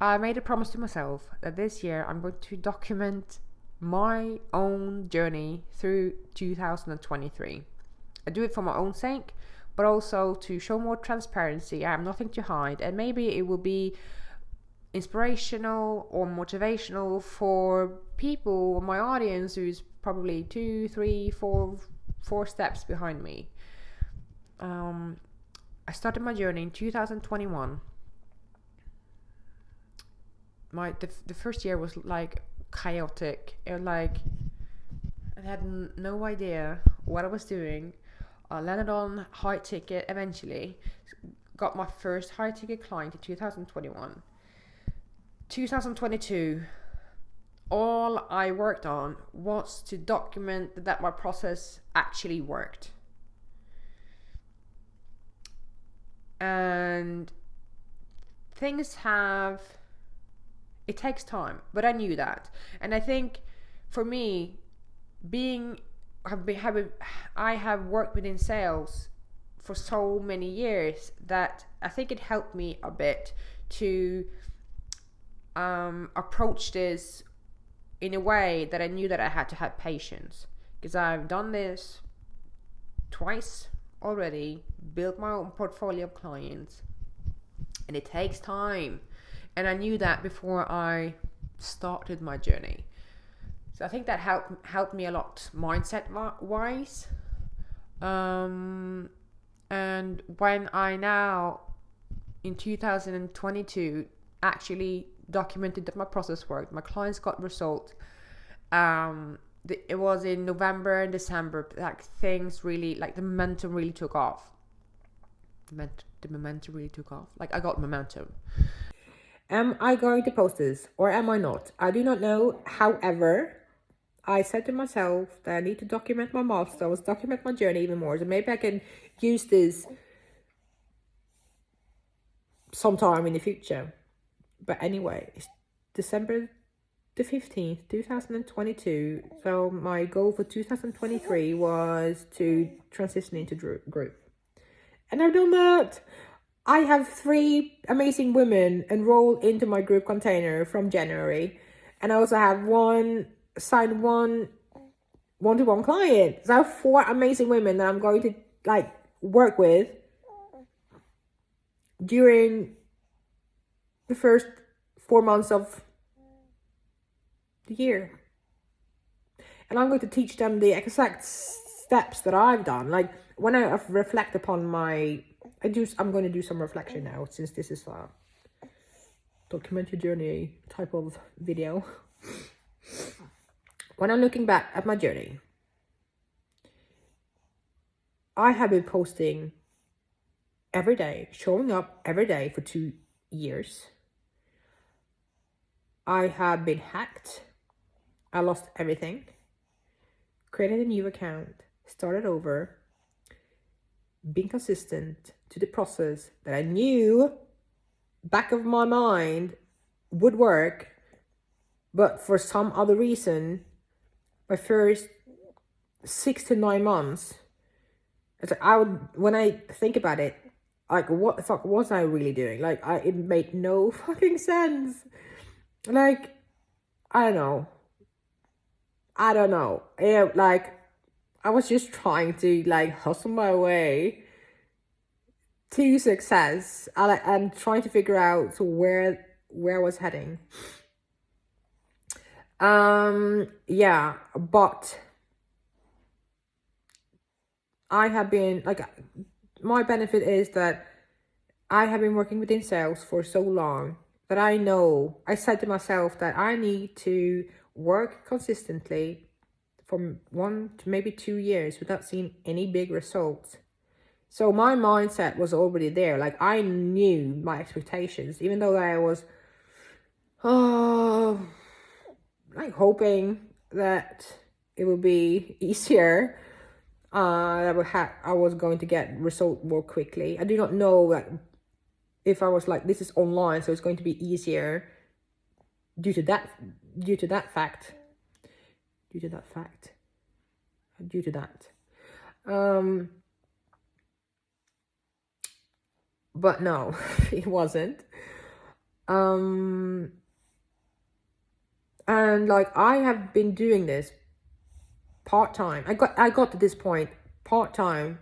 I made a promise to myself that this year I'm going to document my own journey through 2023. I do it for my own sake, but also to show more transparency. I have nothing to hide, and maybe it will be inspirational or motivational for people, my audience, who's probably 2, 3, 4 steps behind me. I started my journey in 2021. The first year was like chaotic. It like I had no idea what I was doing. I landed on high ticket eventually. Got my first high ticket client in 2021. 2022, all I worked on was to document that my process actually worked. And things it takes time, but I knew that. And I think for me, I have worked within sales for so many years that I think it helped me a bit to approach this in a way that I knew that I had to have patience, because I've done this twice already, built my own portfolio of clients, and it takes time. And I knew that before I started my journey. So I think that helped me a lot mindset wise. And when I now in 2022 actually documented that my process worked, my clients got results. It was in November and December, like things really, like the momentum really took off. The momentum really took off. Like I got momentum. Am I going to post this or am I not? I do not know. However, I said to myself that I need to document my milestones, document my journey even more. So maybe I can use this sometime in the future. But anyway, it's December the 15th, 2022. So my goal for 2023 was to transition into group. And I've done that. I have 3 amazing women enrolled into my group container from January. And I also have signed one-to-one client. So I have 4 amazing women that I'm going to work with during the first 4 months of the year. And I'm going to teach them the exact steps that I've done. Like when I reflect upon I'm going to do some reflection now, since this is a document your journey type of video. When I'm looking back at my journey, I have been posting every day, showing up every day for 2 years. I have been hacked. I lost everything. Created a new account, started over, being consistent to the process that I knew back of my mind would work, but for some other reason, my first 6 to 9 months, it's like when I think about it, like what the fuck was I really doing? Like it made no fucking sense. Like I don't know. Yeah, like I was just trying to hustle my way to success. I'm trying to figure out where I was heading. Yeah, but I have been my benefit is that I have been working within sales for so long that I said to myself that I need to work consistently from 1 to maybe 2 years without seeing any big results. So my mindset was already there. Like I knew my expectations, even though I was hoping that it would be easier. I was going to get result more quickly. I do not know if I was this is online, so it's going to be easier due to that fact. But no, it wasn't. And like, I have been doing this part-time. I got to this point part-time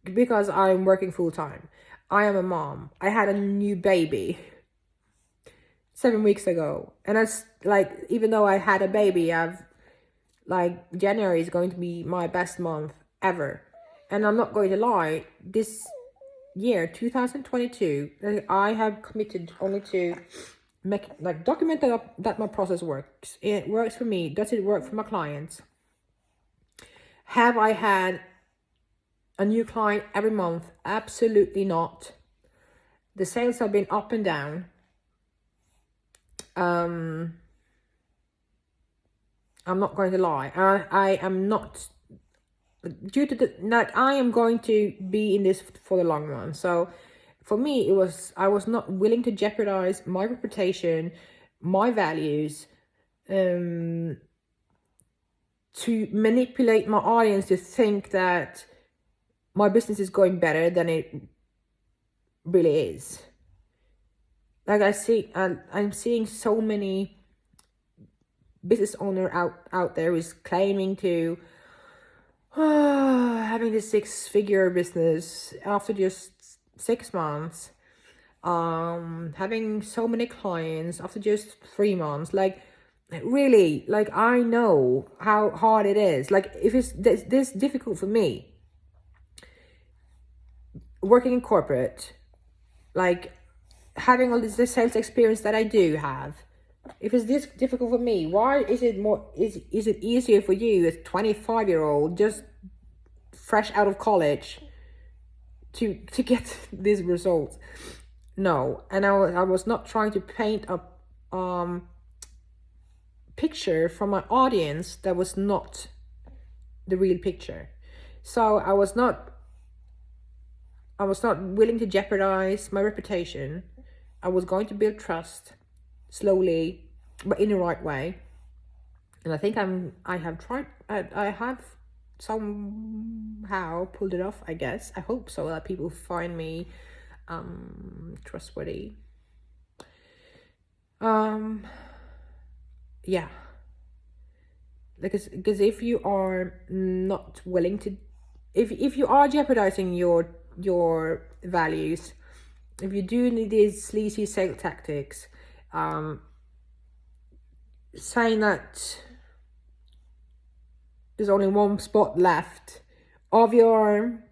because I'm working full-time. I am a mom. I had a new baby 7 weeks ago. And that's like, even though I had a baby, January is going to be my best month ever. And I'm not going to lie, this year, 2022, I have committed only to document that my process works. It works for me. Does it work for my clients? Have I had a new client every month? Absolutely not. The sales have been up and down. I'm not going to lie. I am not, due to that I am going to be in this for the long run. So for me, I was not willing to jeopardize my reputation, my values, to manipulate my audience to think that my business is going better than it really is. Like I'm seeing so many business owner out there is claiming to having this 6-figure business after just 6 months, having so many clients after just 3 months. Like, really, like, I know how hard it is. Like, if it's this difficult for me working in corporate, like having all this sales experience that I do have, if it's this difficult for me, why is it is it easier for you as 25-year-old just fresh out of college to get these results? No. And I was not trying to paint a picture from my audience that was not the real picture. So I was not willing to jeopardize my reputation. I was going to build trust slowly, but in the right way. And I think I have somehow pulled it off, I guess. I hope so, that people find me trustworthy. Yeah. Because if you are not willing to, if you are jeopardizing your values, if you do need these sleazy sales tactics, saying that there's only one spot left of your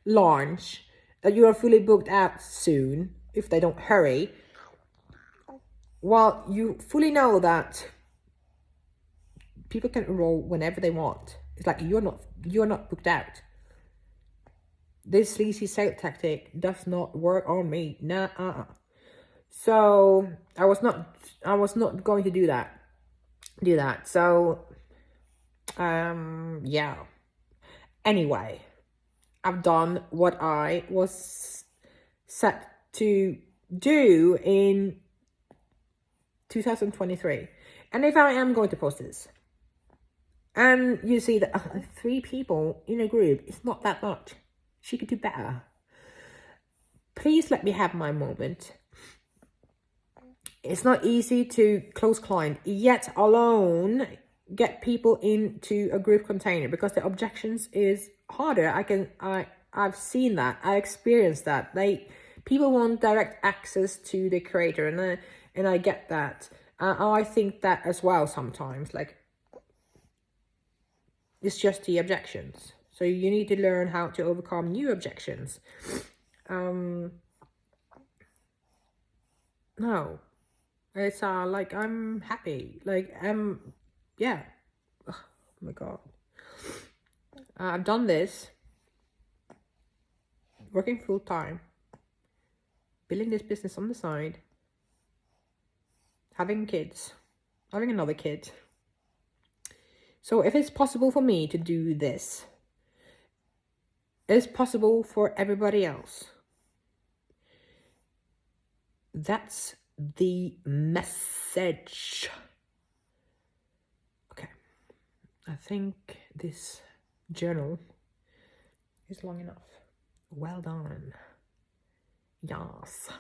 launch, that you are fully booked out soon if they don't hurry, well, you fully know that people can enroll whenever they want. It's like you're not booked out. This sleazy sales tactic does not work on me. Nah. So I was not going to do that. So yeah. Anyway, I've done what I was set to do in 2023. And if I am going to post this, and you see that 3 people in a group, it's not that much. She could do better. Please let me have my moment. It's not easy to close client, yet alone get people into a group container, because the objections is harder. I've seen that. I experienced that. People want direct access to the creator, and I get that. I think that as well sometimes. Like, it's just the objections. So you need to learn how to overcome new objections. No, it's like, I'm happy. Like, yeah. Oh my God. I've done this, working full time, building this business on the side, having kids, having another kid. So if it's possible for me to do this, it's possible for everybody else. That's the message. Okay. I think this journal is long enough. Well done. Yes.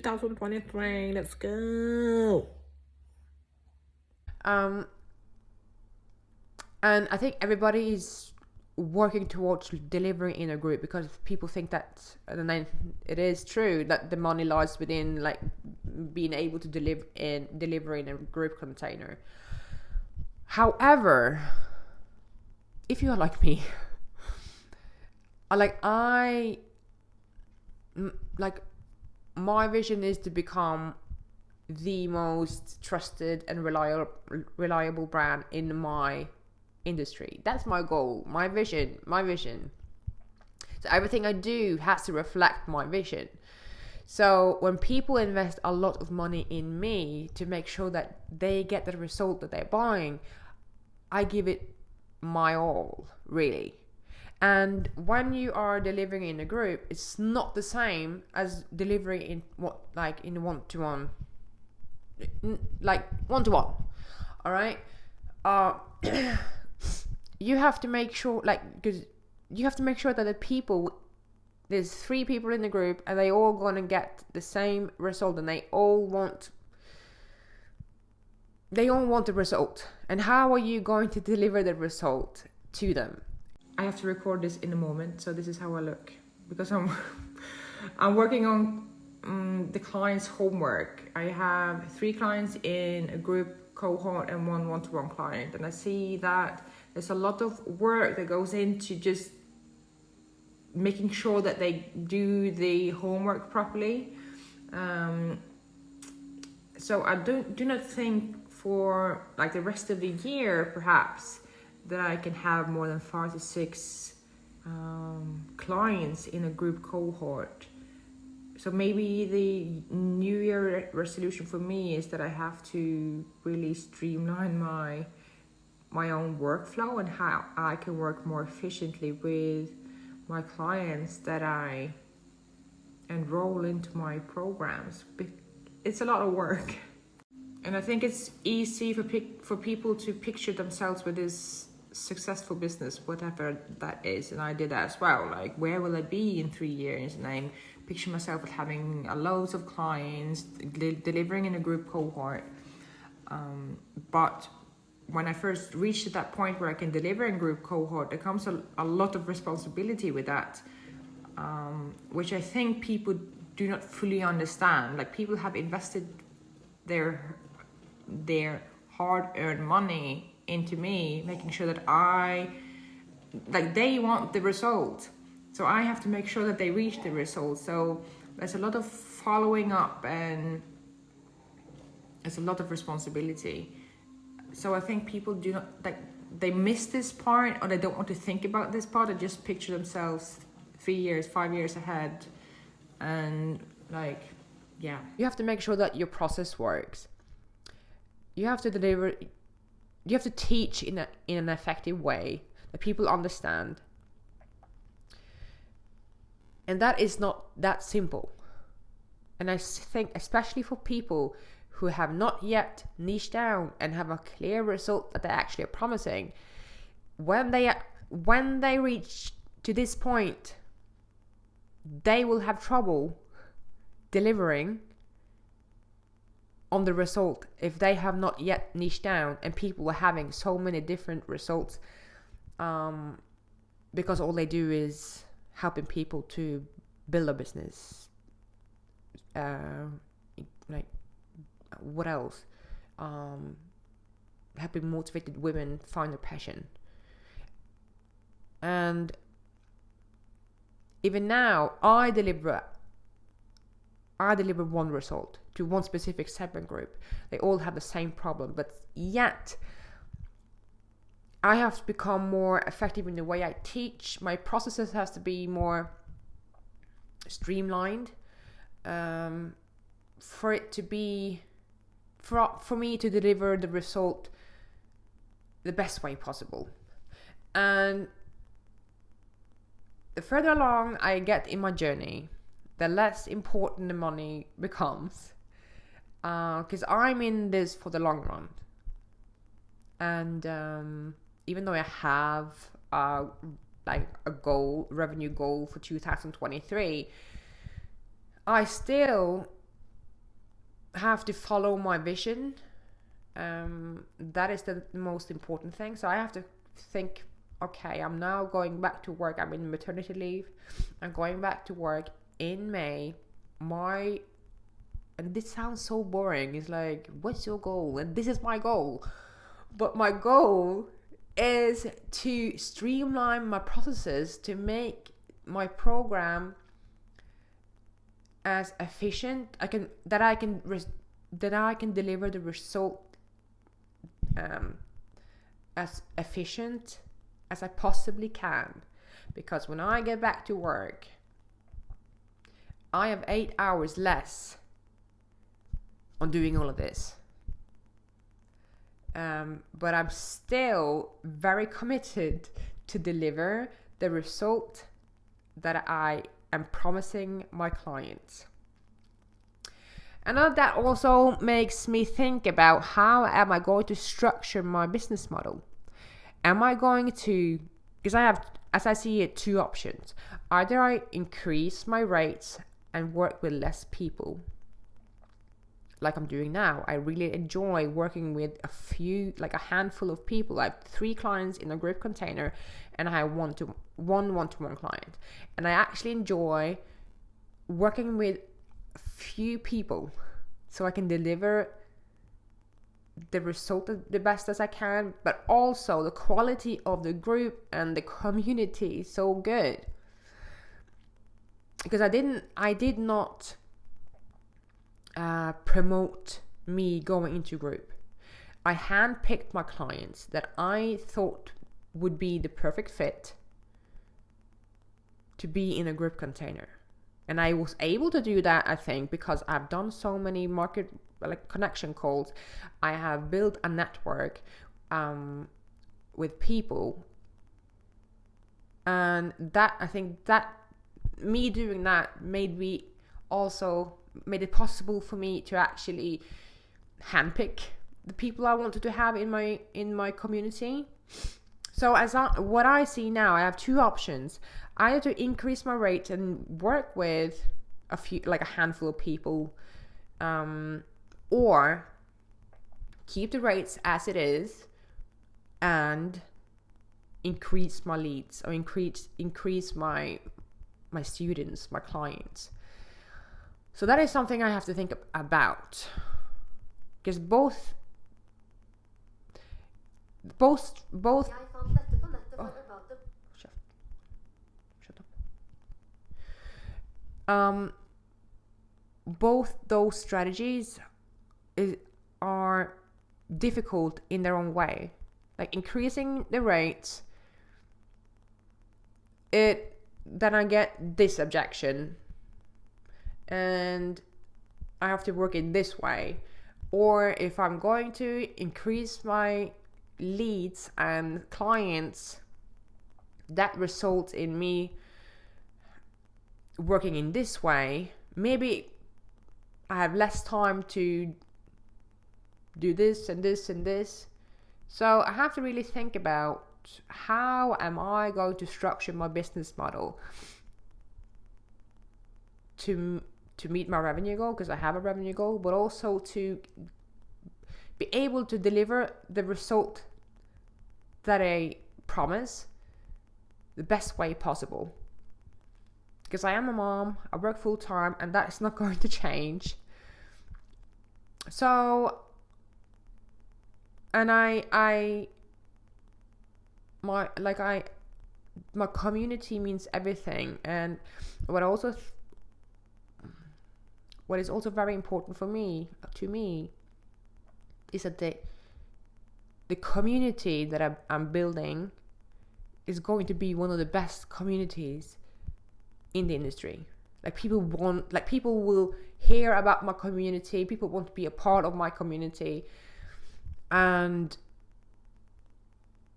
2023. Let's go. And I think everybody is working towards delivering in a group, because people think that, and then it is true that the money lies within like being able to deliver in a group container. However, if you are like me, I my vision is to become the most trusted and reliable brand in my industry. That's my goal, my vision. So everything I do has to reflect my vision. So when people invest a lot of money in me to make sure that they get the result that they're buying, I give it my all, really. And when you are delivering in a group, it's not the same as delivering in one-to-one. All right. You have to make sure, because you have to make sure that the people, there's 3 people in the group and they all gonna get the same result, and they all want the result. And how are you going to deliver the result to them? I have to record this in a moment, so this is how I look, because I'm working on the client's homework. I have 3 clients in a group cohort and 1 one-to-one client, and I see that there's a lot of work that goes into just making sure that they do the homework properly. So I do not think for like the rest of the year, perhaps, that I can have more than 5 to 6 clients in a group cohort. So maybe the New Year resolution for me is that I have to really streamline my own workflow and how I can work more efficiently with my clients that I enroll into my programs. It's a lot of work. And I think it's easy for people to picture themselves with this successful business, whatever that is. And I did that as well. Like, where will I be in 3 years? And I picture myself as having loads of clients, delivering in a group cohort. But when I first reached that point where I can deliver in group cohort, there comes a lot of responsibility with that, which I think people do not fully understand. Like, people have invested their hard-earned money into me, making sure that they want the result. So I have to make sure that they reach the result. So there's a lot of following up and there's a lot of responsibility. So I think people do not, they miss this part, or they don't want to think about this part. They just picture themselves 3 years, 5 years ahead. And yeah. You have to make sure that your process works. You have to deliver, you have to teach in an effective way that people understand. And that is not that simple. And I think, especially for people who have not yet niched down and have a clear result that they actually are promising, when they reach to this point, they will have trouble delivering on the result if they have not yet niched down and people are having so many different results, because all they do is helping people to build a business. What else? Helping motivated women find their passion. And even now, I deliver one result to one specific segment group. They all have the same problem, but yet I have to become more effective in the way I teach. My processes has to be more streamlined, for it to be, for me to deliver the result the best way possible. And the further along I get in my journey, the less important the money becomes, because I'm in this for the long run. And even though I have a revenue goal for 2023, I still have to follow my vision. That is the most important thing. So I have to think, okay, I'm now going back to work. I'm in maternity leave. I'm going back to work in May. And this sounds so boring. It's like, what's your goal? And this is my goal. But my goal is to streamline my processes to make my program as efficient that I can deliver the result as efficient as I possibly can. Because when I get back to work, I have 8 hours less on doing all of this. But I'm still very committed to deliver the result that I am promising my clients. And that also makes me think about, how am I going to structure my business model? Am I going to, because I have, as I see it, two options. Either I increase my rates and work with less people, like I'm doing now. I really enjoy working with a handful of people. I have 3 clients in a group container, and I have one one-to-one client. And I actually enjoy working with few people, so I can deliver the result the best as I can, but also the quality of the group and the community is so good. Because I did not promote me going into group. I handpicked my clients that I thought would be the perfect fit to be in a group container. And I was able to do that, I think, because I've done so many market connection calls. I have built a network with people. And that, I think that me doing that made it possible for me to actually handpick the people I wanted to have in my community. So what I see now, I have 2 options: either to increase my rate and work with a handful of people, or keep the rates as it is and increase my leads, or increase my students, my clients. So that is something I have to think about, because both. Both those strategies are difficult in their own way. Like increasing the rates, then I get this objection, and I have to work in this way. Or if I'm going to increase my leads and clients, that results in me working in this way. Maybe I have less time to do this and this and this. So I have to really think about, how am I going to structure my business model to meet my revenue goal, because I have a revenue goal, but also to be able to deliver the result that I promise the best way possible. Because I am a mom, I work full time, and that is not going to change. So, and my community means everything. And what is also very important to me, is that the community that I'm building is going to be one of the best communities in the industry. People will hear about my community. People want to be a part of my community. And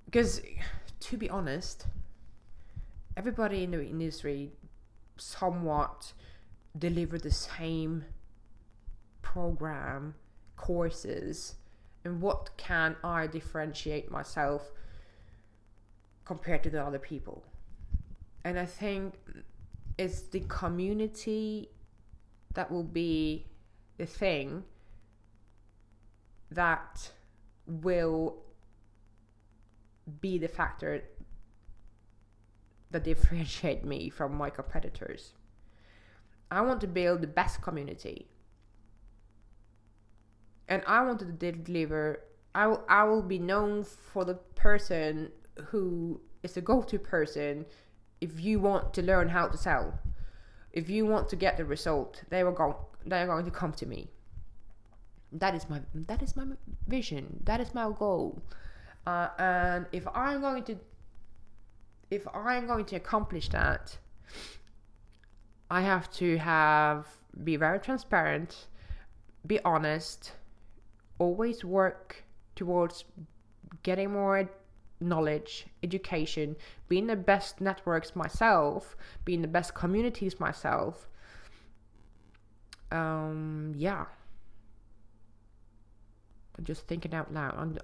because, to be honest, everybody in the industry somewhat deliver the same program, courses, and what can I differentiate myself compared to the other people? And I think it's the community that will be the thing that will be the factor that differentiate me from my competitors. I want to build the best community. And I want to deliver, I will be known for the person who is the go-to person if you want to learn how to sell. If you want to get the result, they are going to come to me. That is my vision. That is my goal. And if I'm going to accomplish that, I have to be very transparent, be honest, always work towards getting more knowledge, education, being the best networks myself, being the best communities myself. Yeah. I'm just thinking out loud.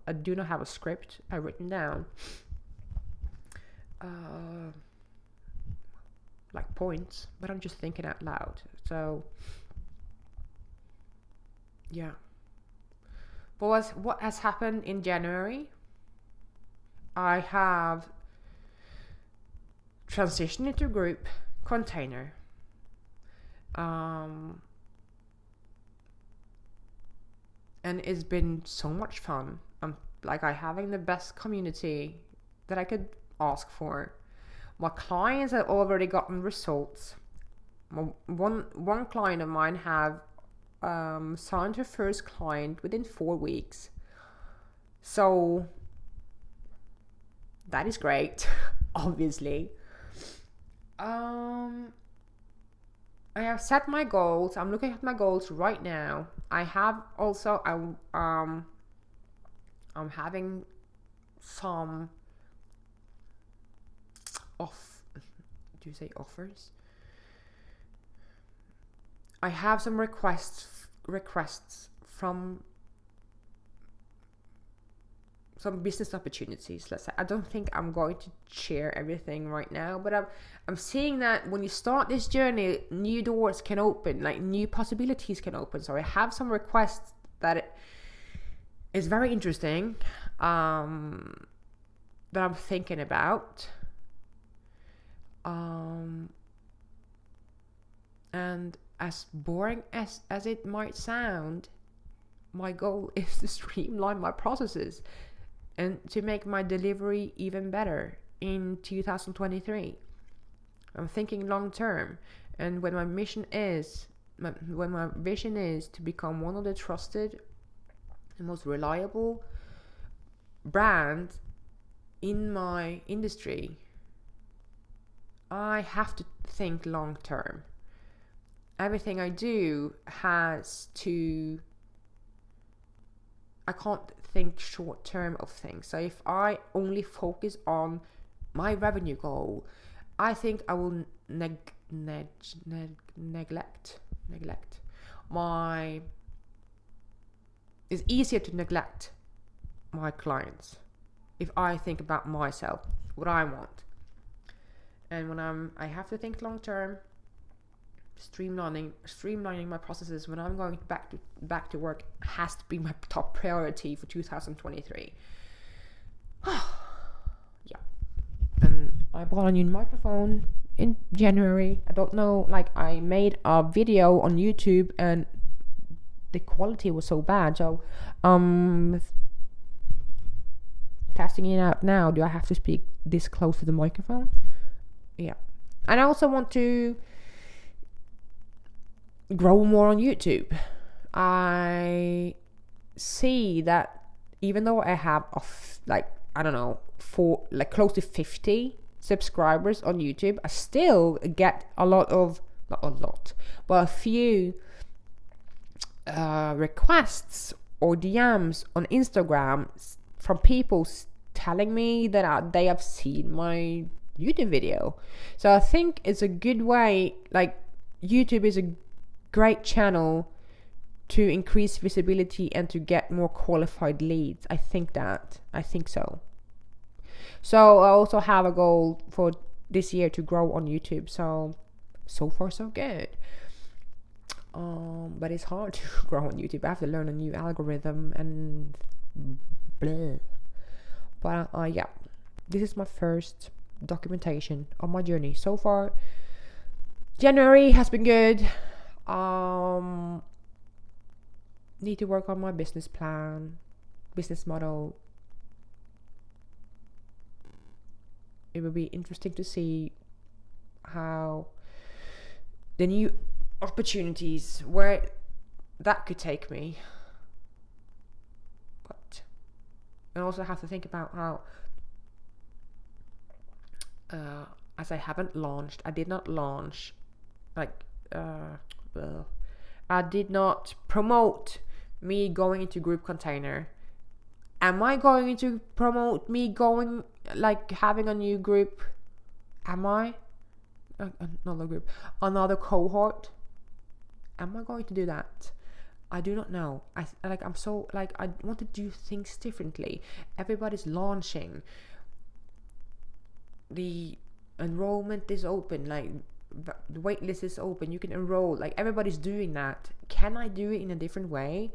I do not have a script I've written down. Like points, but I'm just thinking out loud. So, yeah. But what has happened in January? I have transitioned into group container. And it's been so much fun. I'm having the best community that I could ask for. My clients have already gotten results. One client of mine have signed her first client within 4 weeks. So that is great, obviously. I have set my goals. I'm looking at my goals right now. I have also I'm having some do you say offers? I have some requests from some business opportunities, let's say. I don't think I'm going to share everything right now, but I'm seeing that when you start this journey, new doors can open, like new possibilities can open. So I have some requests that is very interesting, that I'm thinking about. And as boring as it might sound, my goal is to streamline my processes and to make my delivery even better in 2023. I'm thinking long term, and when my vision is to become one of the trusted and most reliable brands in my industry, I have to think long term. Everything I do I can't think short term of things. So if I only focus on my revenue goal, I think I will neglect my. It's easier to neglect my clients if I think about myself, what I want. And when I have to think long term, streamlining my processes when I'm going back to work has to be my top priority for 2023. Yeah. And I bought a new microphone in January. I don't know, I made a video on YouTube and the quality was so bad. So testing it out now. Do I have to speak this close to the microphone? Yeah. And I also want to grow more on YouTube. I see that even though I have close to 50 subscribers on YouTube, I still get a few requests or DMs on Instagram from people telling me that they have seen my YouTube video. So I think it's a good way, YouTube is a great channel to increase visibility and to get more qualified leads. I think so. So I also have a goal for this year to grow on YouTube. So far so good. But it's hard to grow on YouTube. I have to learn a new algorithm and blah. But yeah, this is my first documentation of my journey so far. January has been good. Need to work on my business plan, business model. It will be interesting to see how the new opportunities, where that could take me. But I also have to think about how, as I haven't launched, I did not launch, I did not promote me going into Group Container. Am I going to promote me going, like, having a new group? Am I? Another group, another cohort? Am I going to do that? I do not know. I want to do things differently. Everybody's launching. The enrollment is open, like the wait list is open, you can enroll, like everybody's doing that. Can I do it in a different way,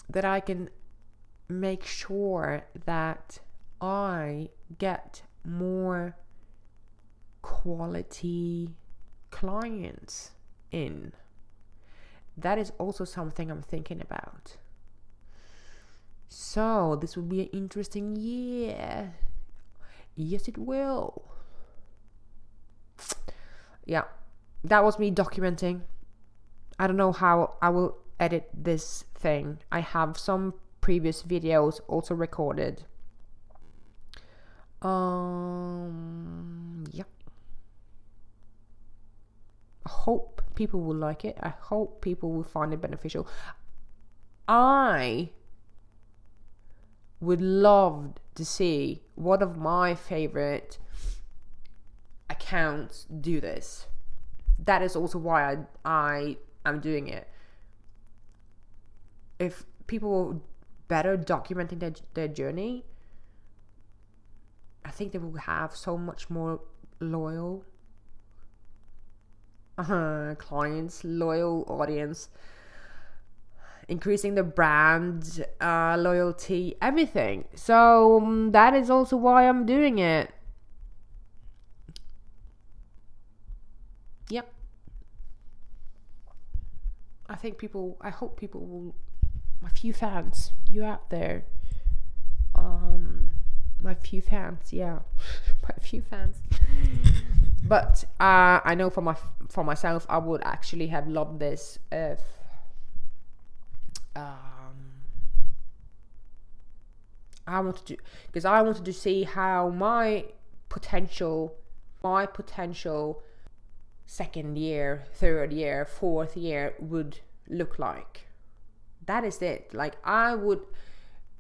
that I can make sure that I get more quality clients in? That is also something I'm thinking about. So this will be an interesting year. Yes, it will. Yeah, that was me documenting. I don't know how I will edit this thing. I have some previous videos also recorded. Yeah. I hope people will like it. I hope people will find it beneficial. I would love to see one of my favorite accounts do this. That is also why I am doing it. If people were better documenting their journey, I think they will have so much more loyal clients, loyal audience, increasing the brand loyalty, everything. So that is also why I'm doing it. Yep. I hope people will, my few fans, you out there, my few fans, yeah, my few fans. But I know for myself, I would actually have loved this if I wanted to see how my potential second year, third year, fourth year would look like. That is it. Like, I would,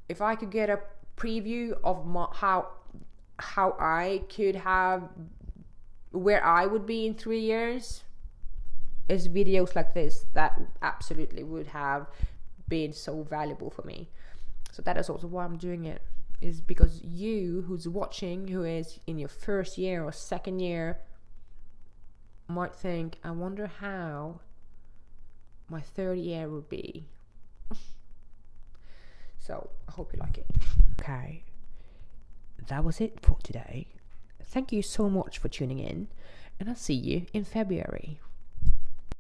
if I could get a preview of how I could have, where I would be in 3 years, is videos like this that absolutely would have been so valuable for me. So that is also why I'm doing it, is because you who's watching, who is in your first year or second year, might think, I wonder how my third year would be. So I hope you like it. Okay, that was it for today. Thank you so much for tuning in, and I'll see you in February.